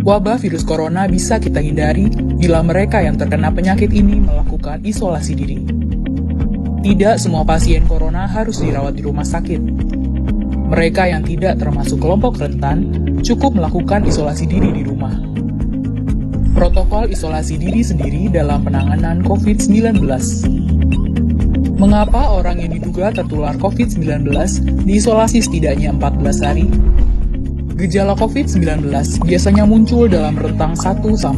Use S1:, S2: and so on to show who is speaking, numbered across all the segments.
S1: Wabah virus corona bisa kita hindari bila mereka yang terkena penyakit ini melakukan isolasi diri. Tidak semua pasien corona harus dirawat di rumah sakit. Mereka yang tidak termasuk kelompok rentan cukup melakukan isolasi diri di rumah. Protokol isolasi diri sendiri dalam penanganan COVID-19. Mengapa orang yang diduga tertular COVID-19 diisolasi setidaknya 14 hari? Gejala COVID-19 biasanya muncul dalam rentang 1-14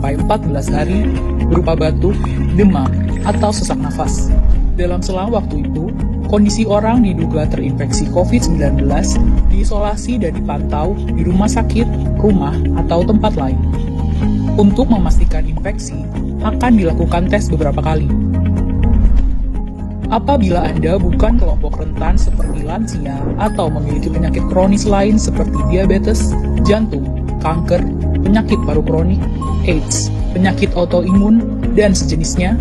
S1: hari berupa batuk, demam, atau sesak nafas. Dalam selang waktu itu, kondisi orang diduga terinfeksi COVID-19 diisolasi dan dipantau di rumah sakit, rumah, atau tempat lain. Untuk memastikan infeksi, akan dilakukan tes beberapa kali. Apabila Anda bukan kelompok rentan seperti lansia atau memiliki penyakit kronis lain seperti diabetes, jantung, kanker, penyakit paru kronik, AIDS, penyakit autoimun, dan sejenisnya,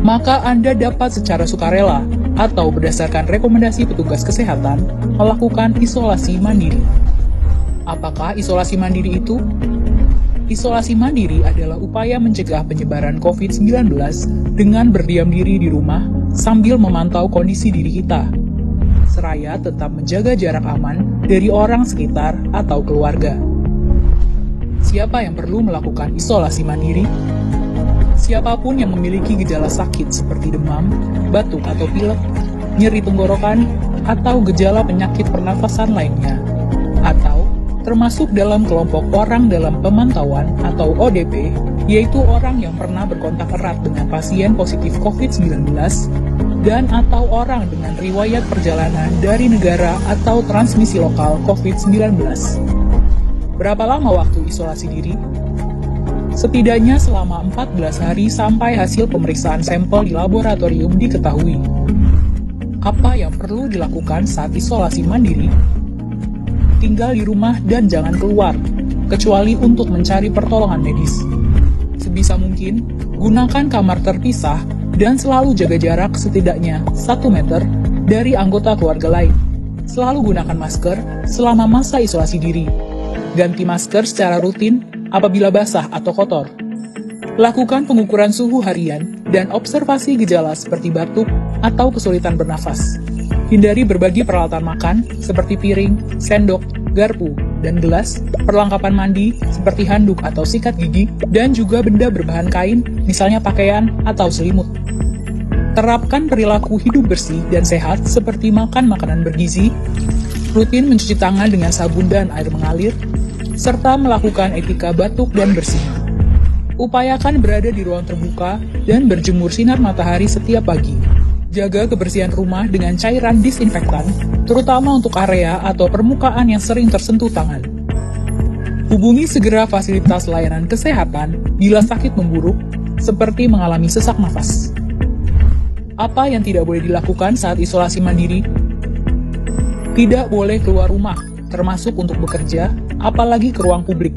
S1: maka Anda dapat secara sukarela atau berdasarkan rekomendasi petugas kesehatan melakukan isolasi mandiri. Apakah isolasi mandiri itu? Isolasi mandiri adalah upaya mencegah penyebaran COVID-19 dengan berdiam diri di rumah sambil memantau kondisi diri kita, seraya tetap menjaga jarak aman dari orang sekitar atau keluarga. Siapa yang perlu melakukan isolasi mandiri? Siapapun yang memiliki gejala sakit seperti demam, batuk atau pilek, nyeri tenggorokan, atau gejala penyakit pernafasan lainnya, atau termasuk dalam kelompok orang dalam pemantauan atau ODP, yaitu orang yang pernah berkontak erat dengan pasien positif COVID-19 dan atau orang dengan riwayat perjalanan dari negara atau transmisi lokal COVID-19. Berapa lama waktu isolasi diri? Setidaknya selama 14 hari sampai hasil pemeriksaan sampel di laboratorium diketahui. Apa yang perlu dilakukan saat isolasi mandiri? Tinggal di rumah dan jangan keluar, kecuali untuk mencari pertolongan medis. Sebisa mungkin, gunakan kamar terpisah dan selalu jaga jarak setidaknya 1 meter dari anggota keluarga lain. Selalu gunakan masker selama masa isolasi diri. Ganti masker secara rutin apabila basah atau kotor. Lakukan pengukuran suhu harian dan observasi gejala seperti batuk atau kesulitan bernafas. Hindari berbagi peralatan makan seperti piring, sendok, garpu, dan gelas, perlengkapan mandi seperti handuk atau sikat gigi, dan juga benda berbahan kain, misalnya pakaian atau selimut. Terapkan perilaku hidup bersih dan sehat seperti makan makanan bergizi, rutin mencuci tangan dengan sabun dan air mengalir, serta melakukan etika batuk dan bersih. Upayakan berada di ruang terbuka dan berjemur sinar matahari setiap pagi. Jaga kebersihan rumah dengan cairan disinfektan, terutama untuk area atau permukaan yang sering tersentuh tangan. Hubungi segera fasilitas layanan kesehatan bila sakit memburuk, seperti mengalami sesak nafas. Apa yang tidak boleh dilakukan saat isolasi mandiri? Tidak boleh keluar rumah, termasuk untuk bekerja, apalagi ke ruang publik.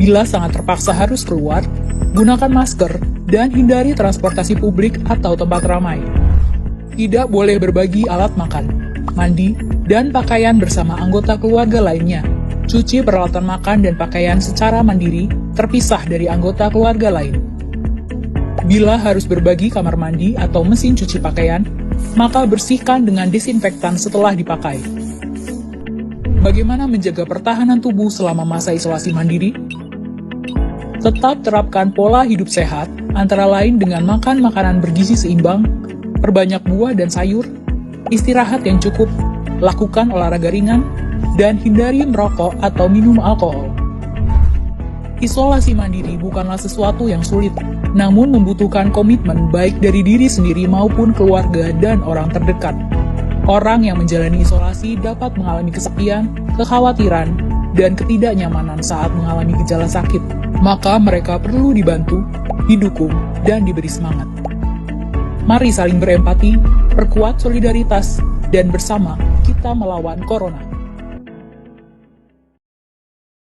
S1: Bila sangat terpaksa harus keluar, gunakan masker dan hindari transportasi publik atau tempat ramai. Tidak boleh berbagi alat makan, mandi, dan pakaian bersama anggota keluarga lainnya. Cuci peralatan makan dan pakaian secara mandiri, terpisah dari anggota keluarga lain. Bila harus berbagi kamar mandi atau mesin cuci pakaian, maka bersihkan dengan disinfektan setelah dipakai. Bagaimana menjaga pertahanan tubuh selama masa isolasi mandiri? Tetap terapkan pola hidup sehat, antara lain dengan makan makanan bergizi seimbang, perbanyak buah dan sayur, istirahat yang cukup, lakukan olahraga ringan, dan hindari merokok atau minum alkohol. Isolasi mandiri bukanlah sesuatu yang sulit, namun membutuhkan komitmen baik dari diri sendiri maupun keluarga dan orang terdekat. Orang yang menjalani isolasi dapat mengalami kesepian, kekhawatiran, dan ketidaknyamanan saat mengalami gejala sakit. Maka mereka perlu dibantu, didukung, dan diberi semangat. Mari saling berempati, perkuat solidaritas, dan bersama kita melawan corona.